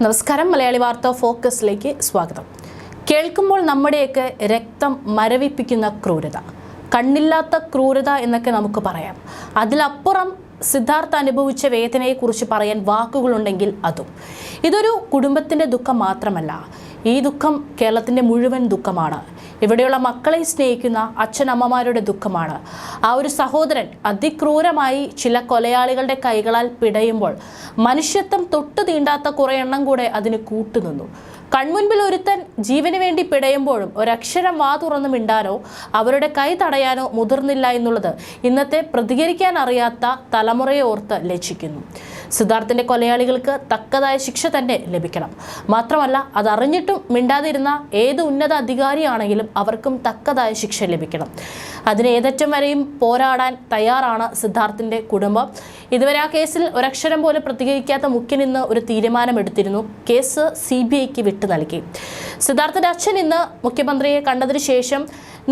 നമസ്കാരം. മലയാളി വാർത്ത ഫോക്കസിലേക്ക് സ്വാഗതം. കേൾക്കുമ്പോൾ നമ്മുടെയൊക്കെ രക്തം മരവിപ്പിക്കുന്ന ക്രൂരത, കണ്ണില്ലാത്ത ക്രൂരത എന്നൊക്കെ നമുക്ക് പറയാം. അതിലപ്പുറം സിദ്ധാർത്ഥ് അനുഭവിച്ച വേദനയെക്കുറിച്ച് പറയാൻ വാക്കുകളുണ്ടെങ്കിൽ അതും. ഇതൊരു കുടുംബത്തിൻ്റെ ദുഃഖം മാത്രമല്ല, ഈ ദുഃഖം കേരളത്തിൻ്റെ മുഴുവൻ ദുഃഖമാണ്. ഇവിടെയുള്ള മക്കളെ സ്നേഹിക്കുന്ന അച്ഛനമ്മമാരുടെ ദുഃഖമാണ്. ആ ഒരു സഹോദരൻ അതിക്രൂരമായി ചില കൊലയാളികളുടെ കൈകളാൽ പിടയുമ്പോൾ മനുഷ്യത്വം തൊട്ടു തീണ്ടാത്ത കുറേ എണ്ണം കൂടെ അതിന് കൂട്ടുനിന്നു. കൺമുൻപിൽ ഒരുത്തൻ ജീവന് വേണ്ടി പിടയുമ്പോഴും ഒരക്ഷരം വാ തുറന്നു മിണ്ടാനോ അവരുടെ കൈ തടയാനോ മുതിർന്നില്ല എന്നുള്ളത് ഇന്നത്തെ പ്രതികരിക്കാൻ അറിയാത്ത തലമുറയെ ഓർത്ത് ലജ്ജിക്കുന്നു. സിദ്ധാർത്ഥിന്റെ കൊലയാളികൾക്ക് തക്കതായ ശിക്ഷ തന്നെ ലഭിക്കണം. മാത്രമല്ല, അതറിഞ്ഞിട്ടും മിണ്ടാതിരുന്ന ഏത് ഉന്നത അധികാരിയാണെങ്കിലും അവർക്കും തക്കതായ ശിക്ഷ ലഭിക്കണം. അതിന് ഏതറ്റം വരെയും പോരാടാൻ തയ്യാറാണ് സിദ്ധാർത്ഥിന്റെ കുടുംബം. ഇതുവരെ ആ കേസിൽ ഒരക്ഷരം പോലും പ്രതികരിക്കാത്ത മുഖ്യൻ ഇന്ന് ഒരു തീരുമാനമെടുത്തിരുന്നു. കേസ് CBIക്ക് വിട്ടു നൽകി. സിദ്ധാർത്ഥിന്റെ അച്ഛൻ ഇന്ന് മുഖ്യമന്ത്രിയെ കണ്ടതിന് ശേഷം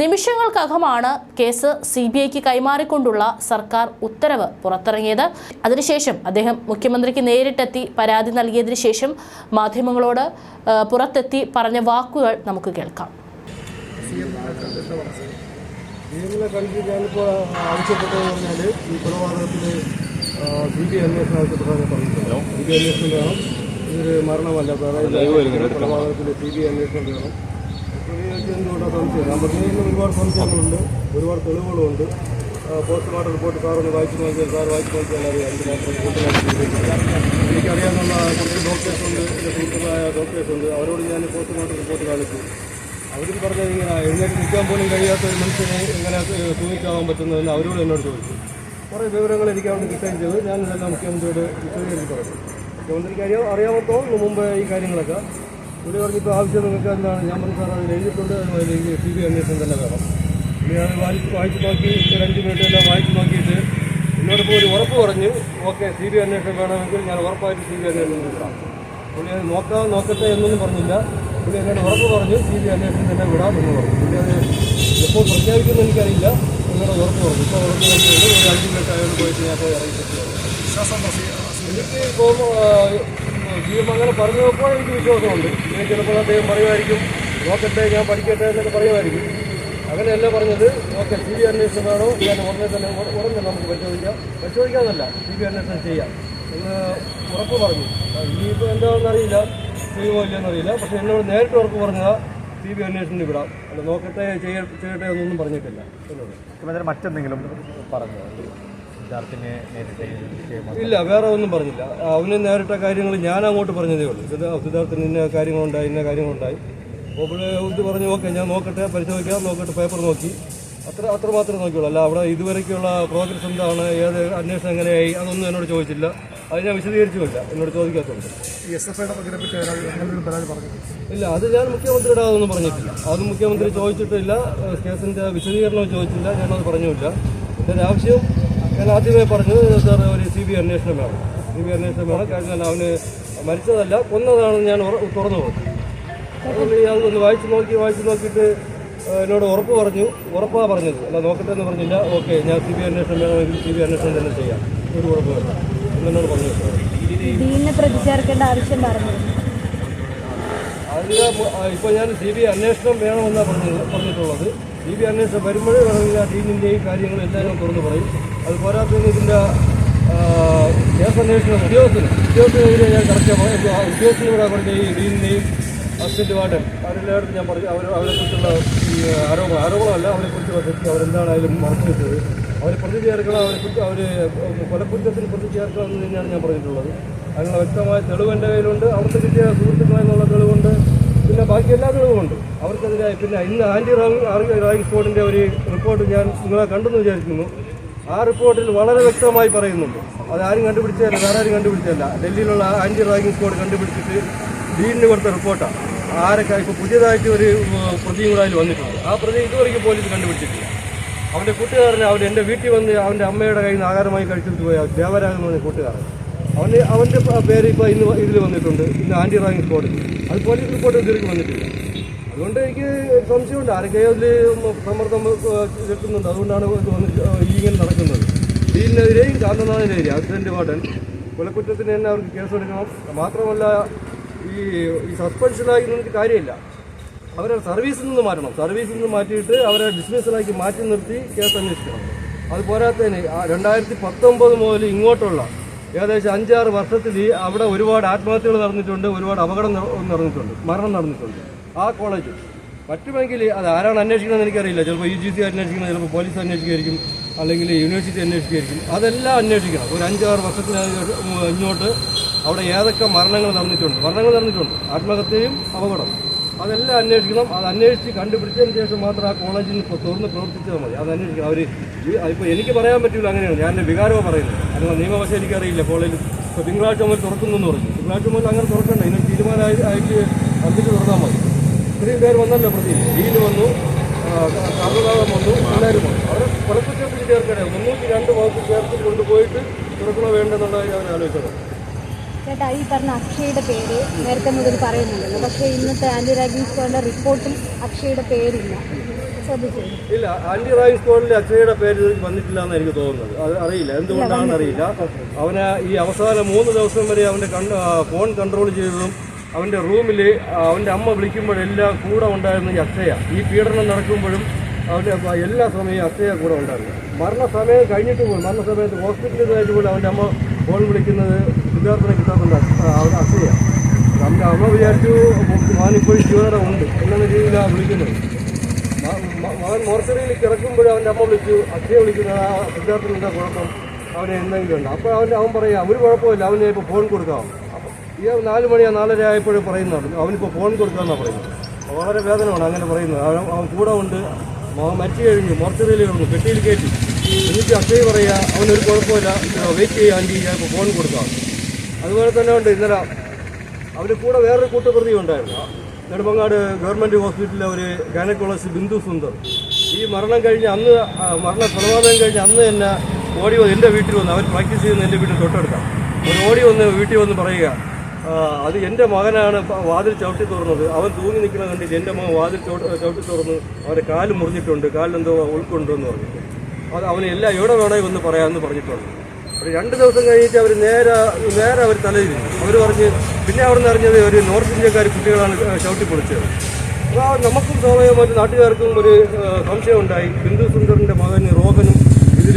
നിമിഷങ്ങൾക്കകമാണ് കേസ് CBIക്ക് കൈമാറിക്കൊണ്ടുള്ള സർക്കാർ ഉത്തരവ് പുറത്തിറങ്ങിയത്. അതിനുശേഷം അദ്ദേഹം മുഖ്യമന്ത്രിക്ക് നേരിട്ടെത്തി പരാതി നൽകിയതിനു ശേഷം മാധ്യമങ്ങളോട് പുറത്തെത്തി പറഞ്ഞ വാക്കുകൾ നമുക്ക് കേൾക്കാം. ഞാനിപ്പോൾ ആവശ്യപ്പെട്ടതെന്ന് പറഞ്ഞാൽ ഈ കൊലപാതകത്തിൽ CBI അന്വേഷണം ആവശ്യപ്പെട്ടാണ് പറഞ്ഞിട്ടുണ്ടോ. CBI അന്വേഷണം വേണം. ഇതൊരു മരണമല്ല, അതായത് കൊലപാതകത്തിൽ CBI അന്വേഷണം വേണം. എന്തുകൊണ്ടാണ് സംശയം? ഞാൻ പറഞ്ഞതിന് ഒരുപാട് സംശയങ്ങളുണ്ട്, ഒരുപാട് തെളിവുകളുണ്ട്. പോസ്റ്റ്മോർട്ടം റിപ്പോർട്ട് സാറൊന്ന് വായിച്ചു നോക്കിയാൽ വായിച്ചു നോക്കിയാൽ അറിയാം എന്തിനാണ് എനിക്കറിയാവുന്ന കുറച്ച് ഡോക്ടേഴ്സുണ്ട്, എൻ്റെ സുഹൃത്തുക്കളായ ഡോക്ടേഴ്സുണ്ട്. അവരോട് ഞാൻ പോസ്റ്റ്മോർട്ടം റിപ്പോർട്ട് കാണിച്ചു. അവരും പറഞ്ഞത് ഇങ്ങനെ എഴുന്നേറ്റ് നിൽക്കാൻ പോലും കഴിയാത്ത ഒരു മനുഷ്യനെ എങ്ങനെ തൂങ്ങിക്കാവാൻ പറ്റുന്നതെന്ന് അവരോട് എന്നോട് ചോദിച്ചു. കുറേ വിവരങ്ങൾ എനിക്ക് അവിടെ ഡിസൈൻ ചെയ്ത് ഞാൻ ഇതെല്ലാം മുഖ്യമന്ത്രിയോട് വിശദീകരിച്ച് പറഞ്ഞു. മുഖ്യമന്ത്രിക്ക് അറിയാമത്തോളം മുമ്പ് ഈ കാര്യങ്ങളൊക്കെ ഇവിടെ പറഞ്ഞിപ്പോൾ ആവശ്യം നിങ്ങൾക്ക് എന്താണ്? ഞാൻ പറഞ്ഞു സാർ അതിൽ എഴുതിയിട്ടുണ്ട്, അതിലേക്ക് CBI അന്വേഷണം തന്നെ വേണം. ഇനി അത് വായിച്ച് നോക്കി ഒരു 5 മിനിറ്റ് എല്ലാം വായിച്ച് നോക്കിയിട്ട് എന്നോടിപ്പോൾ ഒരു ഉറപ്പ് പറഞ്ഞു, ഓക്കെ CBI അന്വേഷണം വേണമെങ്കിൽ ഞാൻ ഉറപ്പായിട്ട് CBI അന്വേഷണം വിടാം. പുള്ളി അത് നോക്കട്ടെ എന്നൊന്നും പറഞ്ഞില്ല. പുള്ളി എന്നോട് ഉറപ്പ് പറഞ്ഞു CBI അന്വേഷണം തന്നെ വിടാം എന്ന് പറഞ്ഞു. പുള്ളി അത് എപ്പോൾ പ്രഖ്യാപിക്കുമെന്ന് എനിക്കറിയില്ല. എന്നോട് ഉറപ്പ് പറഞ്ഞു. ഇപ്പോൾ ഉറപ്പ് പറഞ്ഞിട്ടുണ്ട്. ഒരു 5 മിനിറ്റ് അയാൾ പോയിട്ട് ഞാൻ പോയി ഇറങ്ങിയിട്ട് എനിക്ക് ഇപ്പോൾ ജീവിതം അങ്ങനെ പറഞ്ഞപ്പോൾ എനിക്ക് വിശ്വാസമുണ്ട്. ഇനി ചിലപ്പോൾ അദ്ദേഹം പറയുമായിരിക്കും നോക്കട്ടെ, ഞാൻ പഠിക്കട്ടെ എന്നൊക്കെ പറയുമായിരിക്കും. അങ്ങനെയല്ല പറഞ്ഞത്. ഓക്കെ CBI അന്വേഷണം വേണോ, ഞാൻ ഉടനെ നമുക്ക് പരിശോധിക്കാമെന്നല്ല CBI അന്വേഷണം ചെയ്യാം എന്ന് ഉറപ്പ് പറഞ്ഞു. ഇനിയിപ്പോൾ എന്താണെന്ന് അറിയില്ല, ചെയ്യുമോ ഇല്ലെന്നറിയില്ല. പക്ഷേ എന്നോട് നേരിട്ട് ഉറപ്പ് പറഞ്ഞതാ CBI അന്വേഷണം വിടാം, അല്ല നോക്കട്ടെ ചെയ്യട്ടെ എന്നൊന്നും പറഞ്ഞിട്ടില്ല. എന്നോട് മറ്റെന്തെങ്കിലും പറഞ്ഞു ഇല്ല, വേറെ ഒന്നും പറഞ്ഞില്ല. അവന് നേരിട്ട കാര്യങ്ങൾ ഞാൻ അങ്ങോട്ട് പറഞ്ഞതേ ഉള്ളൂ. സിദ്ധാർത്ഥിന് ഇന്ന കാര്യങ്ങളുണ്ടായി. അപ്പോൾ ഇത് പറഞ്ഞു ഓക്കെ ഞാൻ നോക്കട്ടെ, പരിശോധിക്കാം, നോക്കട്ടെ, പേപ്പർ നോക്കി, അത്ര മാത്രമേ നോക്കിയുള്ളൂ. അല്ല അവിടെ ഇതുവരേക്കുള്ള പ്രോഗ്രസ് എന്താണ്, ഏത് അന്വേഷണം എങ്ങനെയായി, അതൊന്നും എന്നോട് ചോദിച്ചില്ല. അത് ഞാൻ വിശദീകരിച്ചുമില്ല, എന്നോട് ചോദിക്കാത്തുണ്ട്. ഇല്ല, അത് ഞാൻ മുഖ്യമന്ത്രിയുടെ അതൊന്നും പറഞ്ഞിട്ടില്ല. അത് മുഖ്യമന്ത്രി ചോദിച്ചിട്ടില്ല. കേസിൻ്റെ വിശദീകരണം ചോദിച്ചില്ല, ഞാനത് പറഞ്ഞില്ല. എൻ്റെ ആവശ്യം ഞാൻ ആദ്യമേ പറഞ്ഞു, സാർ ഒരു CBI അന്വേഷണം വേണം. CBI അന്വേഷണം വേണം. കാരണം അവന് മരിച്ചതല്ല, കൊന്നതാണെന്ന് ഞാൻ തുറന്നു കൊടുത്തു. അതുകൊണ്ട് അതൊന്ന് വായിച്ചു നോക്കിയിട്ട് എന്നോട് ഉറപ്പാണ് പറഞ്ഞത്. അല്ല നോക്കട്ടെ എന്ന് പറഞ്ഞില്ല. ഓക്കെ ഞാൻ CBI അന്വേഷണം വേണമെങ്കിൽ CBI അന്വേഷണം തന്നെ ചെയ്യാം, ഒരു കുഴപ്പമില്ല എന്നോട് പറഞ്ഞു. അതിന് ഇപ്പോൾ ഞാൻ CBI അന്വേഷണം വേണമെന്നാണ് പറഞ്ഞിട്ടുള്ളത്. CBI അന്വേഷണം വരുമ്പോഴേ വേണമെങ്കിൽ ആ ഡീനിൻ്റെയും കാര്യങ്ങളും എല്ലാവരും തുറന്നു പറയും. അത് പോരാത്തതിന് ഇതിൻ്റെ കേസ് അന്വേഷണം ഉദ്യോഗസ്ഥനെതിരെ ഞാൻ ഉദ്യോഗസ്ഥനോട് അവരുടെ ഈ ഡീനിൻ്റെയും അസിസ്റ്റന്റ് വാർഡൻ അവരെല്ലായിടത്തും ഞാൻ പറഞ്ഞു. അവരെക്കുറിച്ചുള്ള ഈ ആരോപണമല്ല, അവരെക്കുറിച്ചുള്ള തെറ്റ് അവരെന്താണായാലും മറച്ചു വെച്ചത്. അവരെ പ്രതി ചേർക്കണം, അവർ കൊലക്കുറ്റത്തിന് പ്രതി ചേർക്കണം എന്ന് തന്നെയാണ് ഞാൻ പറഞ്ഞിട്ടുള്ളത്. അതിനുള്ള വ്യക്തമായ തെളിവ് എൻ്റെ കയ്യിലുണ്ട്. അവർക്ക് കിട്ടിയ സുഹൃത്തുക്കളെന്നുള്ള തെളിവുണ്ട്, പിന്നെ ബാക്കി എല്ലാ തെളിവുമുണ്ട് അവർക്കെതിരായി. പിന്നെ ഇന്ന് ആൻറ്റി റാഗിംഗ് സ്ക്വാഡിൻ്റെ ഒരു റിപ്പോർട്ട് ഞാൻ നിങ്ങളെ കണ്ടെന്ന് വിചാരിക്കുന്നു. ആ റിപ്പോർട്ടിൽ വളരെ വ്യക്തമായി പറയുന്നുണ്ട്. അതാരും കണ്ടുപിടിച്ചതല്ല, വേറെ ആരും കണ്ടുപിടിച്ചതല്ല. ഡൽഹിയിലുള്ള ആൻറ്റി റാഗിംഗ് സ്ക്വാഡ് കണ്ടുപിടിച്ചിട്ട് ഡീനിന് കൊടുത്ത റിപ്പോർട്ടാണ്. ആരൊക്കെ ഇപ്പോൾ പുതിയതായിട്ട് ഒരു പ്രതിയും കൂടെ അതിൽ വന്നിട്ടുണ്ട്. ആ പ്രതി ഇതുവരെയ്ക്കും പോലീസ് കണ്ടുപിടിച്ചിട്ടില്ല. അവൻ്റെ കൂട്ടുകാരനെ എൻ്റെ വീട്ടിൽ വന്ന് അവൻ്റെ അമ്മയുടെ കയ്യിൽ നിന്ന് ആഹാരമായി കഴിച്ചിട്ട് പോയ ദേവരാജൻ എന്ന് പറഞ്ഞ കൂട്ടുകാരൻ, അവൻ്റെ പേര് ഇപ്പോൾ ഇന്ന് ഇതിൽ വന്നിട്ടുണ്ട്. ഇന്ന് ആൻറ്റി റാഗിംഗ് സ്ക്വാഡിൽ അത് പോലീസ് റിപ്പോർട്ട് ഇതുവരെയ്ക്കും വന്നിട്ടില്ല. അതുകൊണ്ട് എനിക്ക് സംശയമുണ്ട് ആരൊക്കെ അതിൽ സമ്മർദ്ദം ചെലുത്തുന്നുണ്ട്. അതുകൊണ്ടാണ് ഇങ്ങനെ നടക്കുന്നത്. ഡീലിനെതിരെയും കാന്തനാഥിനെതിരെയും അസിസ്റ്റന്റ് വാർഡൻ കൊലക്കുറ്റത്തിന് തന്നെ അവർക്ക് കേസെടുക്കണം. മാത്രമല്ല ഈ സസ്പെൻഷനായി നിന്നിട്ട് കാര്യമില്ല. അവരെ സർവീസിൽ നിന്ന് മാറ്റണം. സർവീസിൽ നിന്ന് മാറ്റിയിട്ട് അവരെ ഡിസ്മിസലാക്കി മാറ്റി നിർത്തി കേസ് അന്വേഷിക്കണം. അത് പോരാത്തതിന് 2019 മുതൽ ഇങ്ങോട്ടുള്ള ഏകദേശം 5-6 വർഷത്തിൽ അവിടെ ഒരുപാട് ആത്മഹത്യകൾ നടന്നിട്ടുണ്ട്, ഒരുപാട് അപകടം നടന്നിട്ടുണ്ട്, മരണം നടന്നിട്ടുണ്ട് ആ കോളേജ്. മറ്റുമെങ്കിൽ അത് ആരാണ് അന്വേഷിക്കണമെന്ന് എനിക്കറിയില്ല. ചിലപ്പോൾ UGC അന്വേഷിക്കണം, ചിലപ്പോൾ പോലീസ് അന്വേഷിക്കുമായിരിക്കും, അല്ലെങ്കിൽ യൂണിവേഴ്സിറ്റി അന്വേഷിക്കുമായിരിക്കും. അതെല്ലാം അന്വേഷിക്കണം. ഒരു 5-6 വർഷത്തിന് ഇങ്ങോട്ട് അവിടെ ഏതൊക്കെ മരണങ്ങൾ നടന്നിട്ടുണ്ട്, ആത്മഹത്യയും അപകടം, അതെല്ലാം അന്വേഷിക്കണം. അത് അന്വേഷിച്ച് കണ്ടുപിടിച്ചതിന് ശേഷം മാത്രം ആ കോളേജിൽ തുറന്ന് പ്രവർത്തിച്ചാൽ മതി. അത് അന്വേഷിക്കണം. അവർ ഇപ്പോൾ എനിക്ക് പറയാൻ പറ്റില്ല, അങ്ങനെയാണ് ഞാൻ എൻ്റെ വികാരമാണ് പറയുന്നത്. അതിനുള്ള നിയമവശം എനിക്കറിയില്ല. കോളേജിൽ ഇപ്പോൾ തിങ്കളാഴ്ച മുതൽ തുറക്കുന്നു എന്ന് പറഞ്ഞു. തിങ്കളാഴ്ച മുതൽ അങ്ങനെ തുറക്കണ്ട, ഇതിന് തീരുമാനമായിട്ട് അതിന് തുറന്നാൽ മതി. ഇത്രയും പേര് വന്നല്ലോ, പ്രതി ഡീന് വന്നു, കർണനാഥം വന്നു, എല്ലാവരും വന്നു. അവരെ കൊലക്കുറ്റത്തിൽ ചേർക്കണേ 302 വകുപ്പ് ചേർത്ത് കൊണ്ടുപോയിട്ട് തുറക്കണോ വേണ്ടെന്നുള്ളതായി അവർ ആലോചിച്ചത്. ചേട്ടാ, ഈ പറഞ്ഞ അക്ഷയുടെ പേര് നേരത്തെ മുതൽ പറയുന്നുണ്ടല്ലോ, പക്ഷേ ഇന്നത്തെ ആന്റി റാഗിംഗ് സ്ക്വാഡിന്റെ റിപ്പോർട്ടിൽ അക്ഷയുടെ പേരില്ല. ശ്രദ്ധിച്ചു? ഇല്ല, ആന്റി റാഗിംഗ് സ്ക്വാഡിൽ അക്ഷയുടെ പേര് വന്നിട്ടില്ല എന്ന് എനിക്ക് തോന്നുന്നത്. അത് അറിയില്ല, എന്തുകൊണ്ടാണെന്ന് അറിയില്ല. അവന് ഈ അവസാന 3 ദിവസം വരെ അവൻ്റെ ഫോൺ കൺട്രോൾ ചെയ്തതും അവൻ്റെ റൂമിൽ അവൻ്റെ അമ്മ വിളിക്കുമ്പോഴെല്ലാം കൂടെ ഉണ്ടായിരുന്ന ഈ അക്ഷയ. ഈ പീഡനം നടക്കുമ്പോഴും അവൻ്റെ എല്ലാ സമയവും അക്ഷയ കൂടെ ഉണ്ടായിരുന്നു. മരണസമയം കഴിഞ്ഞിട്ട് പോലും, മരണസമയത്ത് ഹോസ്പിറ്റലിൽ കഴിഞ്ഞിട്ട് പോലും അവൻ്റെ അമ്മ ഫോൺ വിളിക്കുന്നത് സിദ്ധാർത്ഥനെ കിട്ടാത്തുണ്ട് അവൻ്റെ അക്ഷയ. അവൻ്റെ അമ്മ വിചാരിച്ചു മാനിപ്പോഴും ജീവനോടെ ഉണ്ട് എന്നുള്ള രീതിയിലാണ് വിളിക്കുന്നത്. മകൻ മോർച്ചറിയിൽ കിടക്കുമ്പോഴും അവൻ്റെ അമ്മ വിളിച്ചു, അക്ഷയ വിളിക്കുന്നത് ആ സിദ്ധാർത്ഥനെന്താ കുഴപ്പം, അവനെ എന്തെങ്കിലും ഉണ്ട്. അപ്പോൾ അവൻ പറയാം ഒരു കുഴപ്പമില്ല, അവനെ ഇപ്പോൾ ഫോൺ കൊടുക്കാം. ഈ 4 മണി 4:30 ആയപ്പോഴും പറയുന്നതാണ് അവനിപ്പോൾ ഫോൺ കൊടുക്കാമെന്നാണ് പറയുന്നത്. വളരെ വേദനമാണ് അങ്ങനെ പറയുന്നത്. അവൻ കൂടെ ഉണ്ട്, മരിച്ചു കഴിഞ്ഞു, മോർച്ചറിയിൽ കിടന്നു, പെട്ടിയിൽ കയറ്റി. എന്നിട്ട് അക്ഷയ പറയുക അവനൊരു കുഴപ്പമില്ല, വെയിറ്റ് ചെയ്യുക ആൻറ്റി, ഞാൻ ഇപ്പോൾ ഫോൺ കൊടുക്കാം. അതുപോലെ തന്നെ ഉണ്ട് ഇന്നലെ അവർ കൂടെ വേറൊരു കൂട്ടുപ്രതി ഉണ്ടായിരുന്നു. നെടുമങ്ങാട് ഗവൺമെൻറ് ഹോസ്പിറ്റലിലെ ഒരു ഗൈനക്കോളജിസ്റ്റ് ബിന്ദു സുന്ദർ. ഈ മരണം കഴിഞ്ഞ് അന്ന്, കൊലപാതകം കഴിഞ്ഞ് അന്ന് തന്നെ ഓടി വന്ന് എൻ്റെ വീട്ടിൽ വന്ന്, അവർ പ്രാക്ടീസ് ചെയ്യുന്ന എൻ്റെ വീട്ടിൽ തൊട്ടടുത്താണ്. അവർ ഓടി വന്ന് വീട്ടിൽ വന്ന് പറയുക, അത് എൻ്റെ മകനാണ് വാതിൽ ചവിട്ടി തുറന്നത്, അവൻ തൂങ്ങി നിൽക്കുന്നത് കണ്ടിട്ട് എൻ്റെ മകൻ വാതിൽ ചവിട്ടി തുറന്ന് അവൻ്റെ കാല് മുറിഞ്ഞിട്ടുണ്ട്, കാലിലെന്തോ ഉൾക്കൊണ്ടെന്ന് പറഞ്ഞിട്ട് അത് അവന് എവിടെ വേണമെങ്കിൽ ഒന്ന് പറയാമെന്ന് പറഞ്ഞിട്ടുണ്ട്. ഒരു 2 ദിവസം കഴിഞ്ഞിട്ട് അവർ നേരെ അവർ തലതിരിഞ്ഞു. അവർ പറഞ്ഞ് പിന്നെ അവിടെ നിന്ന് അറിഞ്ഞത് ഒരു നോർത്ത് ഇന്ത്യക്കാർ കുട്ടികളാണ് ചവിട്ടി പൊളിച്ചത്. അപ്പോൾ നമുക്കും സ്വാഭാവികമായിട്ട് നാട്ടുകാർക്കും ഒരു സംശയം ഉണ്ടായി. ബിന്ദു സുന്ദറിൻ്റെ മകൻ റോഹനും ഇതിൽ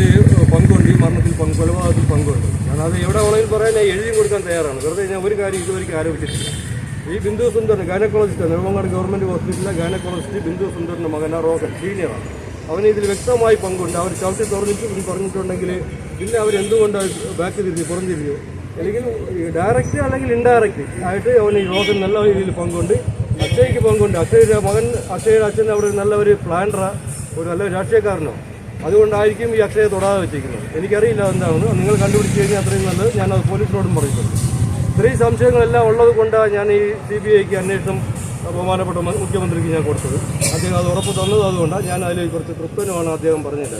പങ്കുണ്ട്, ഈ മരണത്തിൽ കൊലപാതകത്തിൽ പങ്കുണ്ട്. ഞാനത് എവിടെ വേണമെങ്കിലും പറയാൻ ഞാൻ എഴുതി കൊടുക്കാൻ തയ്യാറാണ്. വെറുതെ ഞാൻ ഒരു കാര്യം ഇതുവരെയ്ക്ക് ആരോപിച്ചിട്ടില്ല. ഈ ബിന്ദു സുന്ദറിന് ഗൈനക്കോളജിസ്റ്റ്, നെടുമങ്ങാട് ഗവൺമെൻറ് ഹോസ്പിറ്റലിലെ ഗൈനക്കോളജിസ്റ്റ് ബിന്ദു സുന്ദറിൻ്റെ മകനാണ് റോഹൻ, സീനിയറാണ്. അവന് ഇതിൽ വ്യക്തമായി പങ്കുണ്ട്. അവർ ചവിട്ടി പറഞ്ഞിട്ടുണ്ടെങ്കിൽ പിന്നെ അവരെന്തുകൊണ്ട് ബാക്ക് തിരിഞ്ഞു പുറംതിരിഞ്ഞു, അല്ലെങ്കിൽ ഡയറക്റ്റ് അല്ലെങ്കിൽ ഇൻഡയറക്റ്റ് ആയിട്ട് അവന് ഈ റോഹൻ നല്ല രീതിയിൽ പങ്കുണ്ട്. അക്ഷയ്ക്ക് പങ്കുണ്ട്. അക്ഷയുടെ മകൻ, അക്ഷയുടെ അച്ഛൻ അവിടെ നല്ലൊരു പ്ലാനറാ, ഒരു നല്ല രാഷ്ട്രീയക്കാരനോ. അതുകൊണ്ടായിരിക്കും ഈ അക്ഷയെ തൊടാതെ വെച്ചിരിക്കുന്നത്. എനിക്കറിയില്ല എന്താണെന്ന്. നിങ്ങൾ കണ്ടുപിടിച്ച് കഴിഞ്ഞാൽ അത്രയും നല്ലത്. ഞാനത് പോലീസിനോടും പറയുന്നുണ്ട്. ഇത്രയും സംശയങ്ങളെല്ലാം ഉള്ളത് കൊണ്ടാണ് ഞാൻ ഈ CBIക്ക് അന്വേഷണം ബഹുമാനപ്പെട്ട മുഖ്യമന്ത്രിക്ക് ഞാൻ കൊടുത്തത്. അദ്ദേഹം അത് ഉറപ്പ് തന്നത്. അതുകൊണ്ടാണ് ഞാൻ അതിൽ കുറച്ച് തൃപ്തനുമാണ് അദ്ദേഹം പറഞ്ഞത്.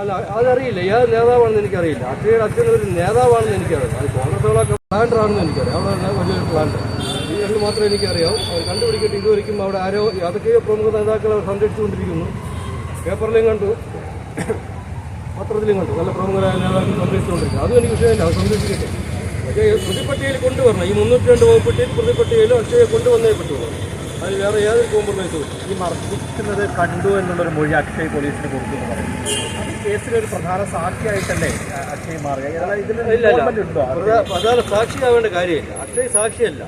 അല്ല, അതറിയില്ല, ഏത് നേതാവാണെന്ന് എനിക്കറിയില്ല. അക്ഷയുടെ അച്ഛൻ ഒരു നേതാവാണെന്ന് എനിക്കറിയാം. അത് കോൺഗ്രസുകളൊക്കെ പ്ലാന്ററാണെന്ന് എനിക്കറിയാം. അവിടെ വലിയൊരു പ്ലാന്റർ. ഈ 2 മാത്രമേ എനിക്കറിയാം. അവർ കണ്ടുപിടിക്കട്ടെ. ഇതുവരെയും അവിടെ ആരോ അതൊക്കെയോ പ്രമുഖ നേതാക്കളെ സംരക്ഷിച്ചുകൊണ്ടിരിക്കുന്നു. പേപ്പറിലും കണ്ടു, പത്രത്തിലും കണ്ടു, നല്ല പ്രമുഖരായ നേതാക്കൾ സംരക്ഷിച്ചുകൊണ്ടിരിക്കുന്നു. അതും എനിക്ക് വിഷയമില്ല, അത് സംരക്ഷിക്കട്ടെ. പക്ഷേ പ്രതിപട്ടികയിൽ കൊണ്ടുവരണം. ഈ 302 വകുപ്പിട്ടിയിൽ പ്രതിപട്ടികയിലും അക്ഷയെ കൊണ്ടുവന്നേ പറ്റുള്ളൂ. അതിന് വേറെ ഏതൊരു കോംപ്രമൈസും. ഈ മർദ്ദിക്കുന്നത് കണ്ടു എന്നുള്ളൊരു മൊഴി അക്ഷയ് പോലീസിന് കൊടുത്തു എന്ന് പറയും. ഈ കേസിലൊരു പ്രധാന സാക്ഷിയായിട്ടല്ലേ അക്ഷയ് മാറുക? ഇല്ല, പ്രധാന സാക്ഷിയാവേണ്ട കാര്യമില്ല. അക്ഷയ് സാക്ഷിയല്ല.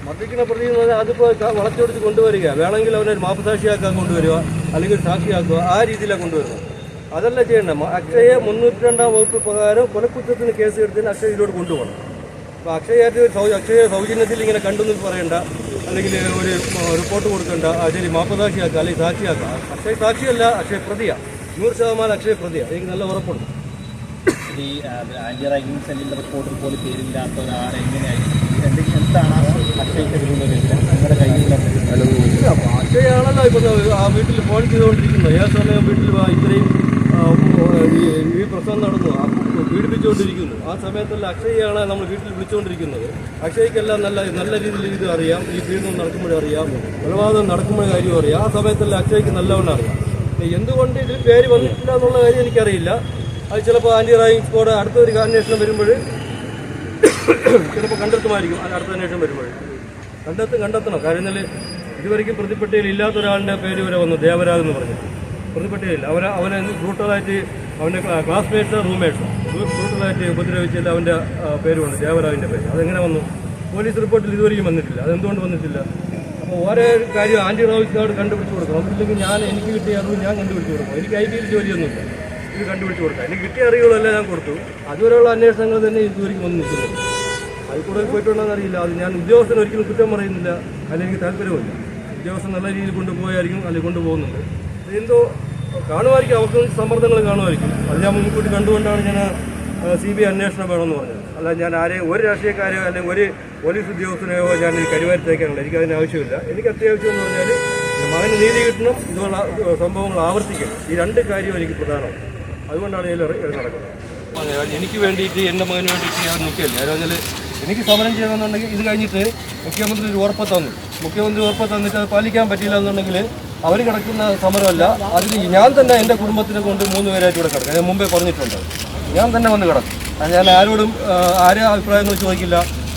മർദ്ദിക്കുന്ന പ്രതി എന്ന് പറഞ്ഞാൽ അതിപ്പോൾ വളച്ചൊടിച്ച് കൊണ്ടുവരിക, വേണമെങ്കിൽ അവനൊരു മാപ്പസാക്ഷിയാക്കാൻ കൊണ്ടുവരിക, അല്ലെങ്കിൽ സാക്ഷിയാക്കുക, ആ രീതിയിലാണ് കൊണ്ടുവരുന്നത്. അതല്ല ചെയ്യേണ്ട. അക്ഷയെ 302 വകുപ്പ് പ്രകാരം കൊലക്കുറ്റത്തിന് കേസ് എടുത്തതിന് അക്ഷയ ഇതിലോട്ട് കൊണ്ടുപോകണം. അപ്പോൾ അക്ഷയെ സൗജന്യത്തിൽ ഇങ്ങനെ കണ്ടെന്ന് പറയണ്ട, അല്ലെങ്കിൽ ഒരു റിപ്പോർട്ട് കൊടുക്കണ്ട, ശരി മാപ്പസാക്ഷിയാക്കുക, അല്ലെങ്കിൽ സാക്ഷിയാക്കുക. അക്ഷയ സാക്ഷിയല്ല, അക്ഷയ പ്രതിയാണ്. 100% അക്ഷയ പ്രതിയാണ്. എനിക്ക് നല്ല ഉറപ്പുണ്ട്. ഈ ആന്റി റാഗിംഗ് സെല്ലിൻ്റെ റിപ്പോർട്ടിൽ പോലും പേരില്ലാത്ത ഒരാൾ എങ്ങനെയായിരിക്കും എന്താണ് അക്ഷയ്ക്ക് നിങ്ങളുടെ കയ്യിലുള്ള അക്ഷയാണല്ലോ ഇപ്പം ആ വീട്ടിൽ ഫോൺ ചെയ്തുകൊണ്ടിരിക്കുന്നത്. ഏത് സമയം വീട്ടിൽ ഇത്രയും ഈ പ്രശ്നം നടന്നു, പീഡിപ്പിച്ചുകൊണ്ടിരിക്കുന്നു. ആ സമയത്തല്ല അക്ഷയാണ് നമ്മൾ വീട്ടിൽ വിളിച്ചുകൊണ്ടിരിക്കുന്നത്. അക്ഷയ്ക്കെല്ലാം നല്ല രീതിയിൽ ഇത് അറിയാം. ഈ പീഡനം നടക്കുമ്പോഴും അറിയാം, കൊലപാതകം നടക്കുമ്പോഴും കാര്യം അറിയാം. ആ സമയത്തല്ല അക്ഷയ്ക്ക് നല്ലവണ്ണം അറിയാം. എന്തുകൊണ്ട് ഇതിൽ പേര് വന്നിട്ടില്ല എന്നുള്ള കാര്യം എനിക്കറിയില്ല. അത് ചിലപ്പോൾ ആന്റി റാഗിംഗ് സ്ക്വാഡ് അടുത്തൊരു അന്വേഷണം വരുമ്പോൾ ചിലപ്പോൾ കണ്ടെത്തുമായിരിക്കും അടുത്ത അന്വേഷണം വരുമ്പോൾ. കണ്ടെത്തണം. കാര്യം എന്നാൽ ഇതുവരെയ്ക്കും പ്രതിപ്പട്ടികയിൽ ഇല്ലാത്ത ഒരാളുടെ പേര് വരെ വന്നു, ദേവരാജ് എന്ന് പറഞ്ഞു. പ്രതിപ്പട്ടികയില്ല. അവനെ ബ്രൂട്ടലായിട്ട് അവൻ്റെ ക്ലാസ്മേറ്റ്സ് റൂംമേറ്റ്സ് ബ്രൂട്ടലായിട്ട് ഉപദ്രവിച്ചില്ല. അവൻ്റെ പേരുണ്ട്, ദേവരാജിൻ്റെ പേര്. അതെങ്ങനെ വന്നു? പോലീസ് റിപ്പോർട്ടിൽ ഇതുവരെയും വന്നിട്ടില്ല. അതെന്തുകൊണ്ട് വന്നിട്ടില്ല? അപ്പോൾ ഓരോ കാര്യം ആൻറ്റി റാവുസ്കാർഡ് കണ്ടുപിടിച്ച് കൊടുക്കണം. ഇല്ലെങ്കിൽ എനിക്ക് കിട്ടിയ അറിവ് ഞാൻ കണ്ടുപിടിച്ച് കൊടുക്കണം. എനിക്ക് ഐ.ടി.യിൽ ജോലിയൊന്നുമില്ല, ഇത് കണ്ടുപിടിച്ച് കൊടുക്കാം. എനിക്ക് കിട്ടിയ അറിവുകളെല്ലാം ഞാൻ കൊടുത്തു. അതുവരെയുള്ള അന്വേഷണങ്ങൾ തന്നെ ഇതുവരെയും വന്ന് നിൽക്കുന്നത്. അതിൽ കൂടുതൽ പോയിട്ടുണ്ടോയെന്ന് അറിയില്ല. അത് ഞാൻ ഉദ്യോഗസ്ഥന് ഒരിക്കലും കുറ്റം പറയുന്നില്ല, അല്ലെങ്കിൽ താല്പര്യമില്ല. ഉദ്യോഗസ്ഥൻ നല്ല രീതിയിൽ കൊണ്ടുപോയായിരിക്കും, അല്ലെങ്കിൽ കൊണ്ടുപോകുന്നുണ്ട്. എന്തോ കാണുമായിരിക്കും, അവർക്ക് സമ്മർദ്ദങ്ങൾ കാണുമായിരിക്കും. അത് ഞാൻ മുൻകൂട്ടി കണ്ടുകൊണ്ടാണ് ഞാൻ CBI അന്വേഷണം വേണമെന്ന് പറഞ്ഞത്. അല്ല, ഞാൻ ആരെയും ഒരു രാഷ്ട്രീയക്കാരെയോ അല്ലെങ്കിൽ ഒരു പോലീസ് ഉദ്യോഗസ്ഥനെയോ ഞാൻ കരിവാരിത്തേക്കാനുള്ള എനിക്കതിന് ആവശ്യമില്ല. എനിക്ക് അത്യാവശ്യം എന്ന് പറഞ്ഞാൽ മകന് നീതി കിട്ടണം, ഇതുള്ള സംഭവങ്ങൾ ആവർത്തിക്കണം. ഈ രണ്ട് കാര്യവും എനിക്ക് പ്രധാനമാണ്. അതുകൊണ്ടാണ് ഞാൻ നടക്കുന്നത്. എനിക്ക് വേണ്ടിയിട്ട് എൻ്റെ മകന് വേണ്ടിയിട്ട് ഞാൻ നിൽക്കില്ല. കാരണം എനിക്ക് സമരം ചെയ്യണമെന്നുണ്ടെങ്കിൽ ഇത് കഴിഞ്ഞിട്ട് മുഖ്യമന്ത്രി ഒരു ഉറപ്പ് തന്നു. മുഖ്യമന്ത്രി ഉറപ്പ് തന്നിട്ട് അത് പാലിക്കാൻ പറ്റിയില്ല എന്നുണ്ടെങ്കിൽ അവർ കിടക്കുന്ന സമരമല്ല, അതിന് ഞാൻ തന്നെ എൻ്റെ കുടുംബത്തിനെ കൊണ്ട് 3 പേരായിട്ട് ഇവിടെ കിടക്കും. ഞാൻ മുമ്പേ പറഞ്ഞിട്ടുണ്ട്, ഞാൻ തന്നെ വന്ന് കിടക്കും. ഞാൻ ആരോടും ആരെ അഭിപ്രായങ്ങൾ ചോദിക്കില്ല,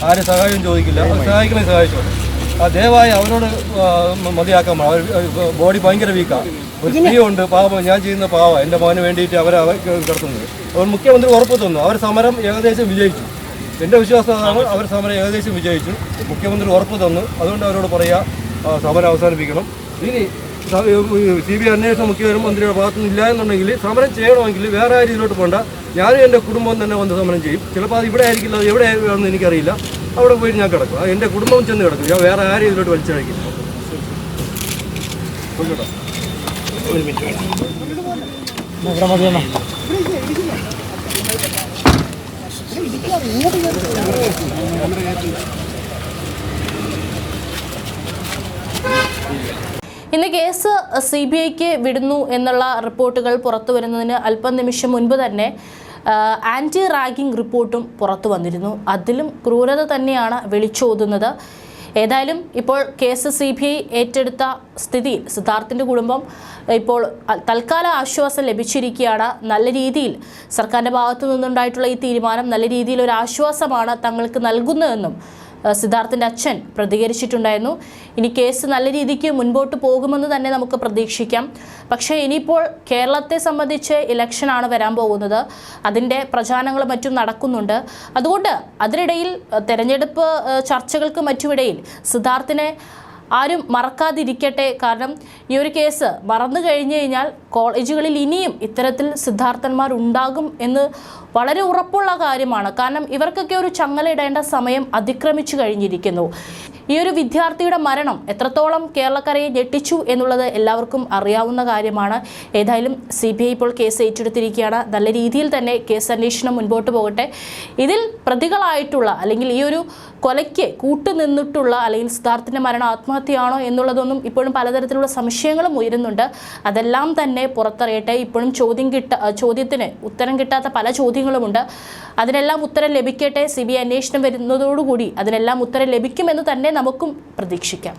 ആരെ സഹായം ചോദിക്കില്ല. സഹായിക്കണേ സഹായിച്ചോട്ടെ. ദയവായി അവരോട് മതിയാക്കാൻ. അവർ ബോഡി ഭയങ്കര വീക്കാണ്. ഒരു സ്ത്രീയുണ്ട്, പാവം. ഞാൻ ചെയ്യുന്ന പാവം എൻ്റെ മകന് വേണ്ടിയിട്ട് അവരെ കിടത്തുന്നത്. അവർ മുഖ്യമന്ത്രി ഉറപ്പ് തന്നു. അവർ സമരം ഏകദേശം വിജയിച്ചു. എൻ്റെ വിശ്വാസമാണ്, അവർ സമരം ഏകദേശം വിജയിച്ചു. മുഖ്യമന്ത്രി ഉറപ്പ് തന്നു. അതുകൊണ്ട് അവരോട് പറയുക, സമരം അവസാനിപ്പിക്കണം. ഇനി CBI അന്വേഷണം മുഖ്യമന്ത്രിയുടെ ഭാഗത്തുനിന്ന് ഇല്ല എന്നുണ്ടെങ്കിൽ സമരം ചെയ്യണമെങ്കിൽ വേറെ ആ രീതിയിലോട്ട് പോകണ്ട. ഞാനും എൻ്റെ കുടുംബം തന്നെ വന്ന് സമരം ചെയ്യും. ചിലപ്പോൾ അത് ഇവിടെ ആയിരിക്കില്ല, അത് എവിടെ ആണെന്ന് എനിക്കറിയില്ല. അവിടെ പോയിട്ട് ഞാൻ കിടക്കും. എൻ്റെ കുടുംബം ചെന്ന് കിടക്കും. ഞാൻ വേറെ ആ രീതിയിലോട്ട് വലിച്ചഴിക്കില്ല. ഒരു മിനിറ്റ്. ഇന്ന് കേസ് CBIക്ക് വിടുന്നു എന്നുള്ള റിപ്പോർട്ടുകൾ പുറത്തു വരുന്നതിന് അല്പനിമിഷം മുൻപ് തന്നെ ആൻറ്റി റാഗിംഗ് റിപ്പോർട്ടും പുറത്തു വന്നിരുന്നു. അതിലും ക്രൂരത തന്നെയാണ് വിളിച്ചോതുന്നത്. ഏതായാലും ഇപ്പോൾ കേസ് CBI ഏറ്റെടുത്ത സ്ഥിതിയിൽ സിദ്ധാർത്ഥിൻ്റെ കുടുംബം ഇപ്പോൾ തൽക്കാല ആശ്വാസം ലഭിച്ചിരിക്കുകയാണ്. നല്ല രീതിയിൽ സർക്കാരിൻ്റെ ഭാഗത്തു നിന്നുണ്ടായിട്ടുള്ള ഈ തീരുമാനം നല്ല രീതിയിൽ ഒരു ആശ്വാസമാണ് തങ്ങൾക്ക് നൽകുന്നതെന്നും സിദ്ധാർത്ഥിൻ്റെ അച്ഛൻ പ്രതികരിച്ചിട്ടുണ്ടായിരുന്നു. ഇനി കേസ് നല്ല രീതിക്ക് മുൻപോട്ട് പോകുമെന്ന് തന്നെ നമുക്ക് പ്രതീക്ഷിക്കാം. പക്ഷേ ഇനിയിപ്പോൾ കേരളത്തെ സംബന്ധിച്ച് ഇലക്ഷനാണ് വരാൻ പോകുന്നത്. അതിൻ്റെ പ്രചാരണങ്ങളും മറ്റും നടക്കുന്നുണ്ട്. അതുകൊണ്ട് അതിനിടയിൽ തെരഞ്ഞെടുപ്പ് ചർച്ചകൾക്ക് മറ്റുമിടയിൽ സിദ്ധാർത്ഥിനെ ആരും മറക്കാതിരിക്കട്ടെ. കാരണം ഈ ഒരു കേസ് മറന്നു കഴിഞ്ഞു കഴിഞ്ഞാൽ കോളേജുകളിൽ ഇനിയും ഇത്തരത്തിൽ സിദ്ധാർത്ഥന്മാർ ഉണ്ടാകും എന്ന് വളരെ ഉറപ്പുള്ള കാര്യമാണ്. കാരണം ഇവർക്കൊക്കെ ഒരു ചങ്ങലയിടേണ്ട സമയം അതിക്രമിച്ചു കഴിഞ്ഞിരിക്കുന്നു. ഈ ഒരു വിദ്യാർത്ഥിയുടെ മരണം എത്രത്തോളം കേരളക്കരയെ ഞെട്ടിച്ചു എന്നുള്ളത് എല്ലാവർക്കും അറിയാവുന്ന കാര്യമാണ്. ഏതായാലും CBI ഇപ്പോൾ കേസ് ഏറ്റെടുത്തിരിക്കുകയാണ്. നല്ല രീതിയിൽ തന്നെ കേസ് അന്വേഷണം മുൻപോട്ട് പോകട്ടെ. ഇതിൽ പ്രതികളായിട്ടുള്ള അല്ലെങ്കിൽ ഈ ഒരു കൊലയ്ക്ക് കൂട്ടുനിന്നിട്ടുള്ള അല്ലെങ്കിൽ സിദ്ധാർത്ഥിൻ്റെ മരണം ആത്മഹത്യയാണോ എന്നുള്ളതൊന്നും ഇപ്പോഴും പലതരത്തിലുള്ള സംശയങ്ങളും ഉയരുന്നുണ്ട്. അതെല്ലാം തന്നെ പുറത്തറിയട്ടെ. ഇപ്പോഴും ചോദ്യത്തിന് ഉത്തരം കിട്ടാത്ത പല ചോദ്യങ്ങളുമുണ്ട്. അതിനെല്ലാം ഉത്തരം ലഭിക്കട്ടെ. CBI അന്വേഷണം വരുന്നതോടുകൂടി അതിനെല്ലാം ഉത്തരം ലഭിക്കുമെന്ന് തന്നെ നമുക്കും പ്രതീക്ഷിക്കാം.